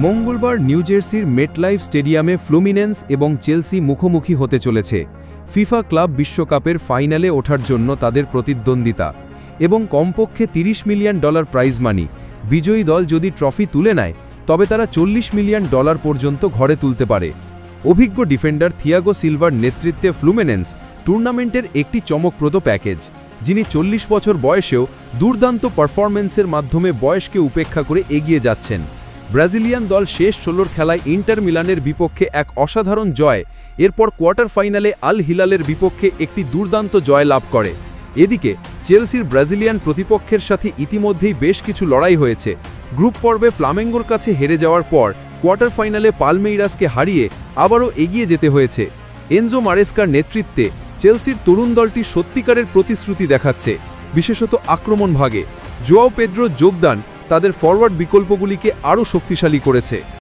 মঙ্গলবার নিউ জার্সির মেটলাইফ স্টেডিয়ামে ফ্লুমিনেন্স এবং চেলসি মুখোমুখি হতে চলেছে ফিফা ক্লাব বিশ্বকাপের ফাইনালে ওঠার জন্য তাদের প্রতিদ্বন্দ্বিতা এবং কমপক্ষে $30 মিলিয়ন প্রাইজ মানি। বিজয়ী দল যদি ট্রফি তুলে নেয় তবে তারা $40 মিলিয়ন পর্যন্ত ঘরে তুলতে পারে। অভিজ্ঞ ডিফেন্ডার থিয়াগো সিলভার নেতৃত্বে ফ্লুমিনেন্স টুর্নামেন্টের একটি চমকপ্রদ প্যাকেজ, যিনি 40 বছর বয়সেও দুর্দান্ত পারফরম্যান্সের মাধ্যমে বয়সকে উপেক্ষা করে এগিয়ে যাচ্ছেন। ব্রাজিলিয়ান দল শেষ 16 খেলায় ইন্টার মিলানের বিপক্ষে এক অসাধারণ জয়, এরপর কোয়ার্টার ফাইনালে আল হিলালের বিপক্ষে একটি দুর্দান্ত জয় লাভ করে। এদিকে চেলসির ব্রাজিলিয়ান প্রতিপক্ষের সাথে ইতিমধ্যেই বেশ কিছু লড়াই হয়েছে। গ্রুপ পর্বে ফ্লামেঙ্গোর কাছে হেরে যাওয়ার পর কোয়ার্টার ফাইনালে পালমেইরাসকে হারিয়ে আবারও এগিয়ে যেতে হয়েছে। এনজো মারেস্কার নেতৃত্বে চেলসির তরুণ দলটি সত্যিকারের প্রতিশ্রুতি দেখাচ্ছে, বিশেষত আক্রমণ ভাগে। জোয়াও পেদ্রোর যোগদান তাদের ফরওয়ার্ড বিকল্পগুলিকে আরও শক্তিশালী করেছে।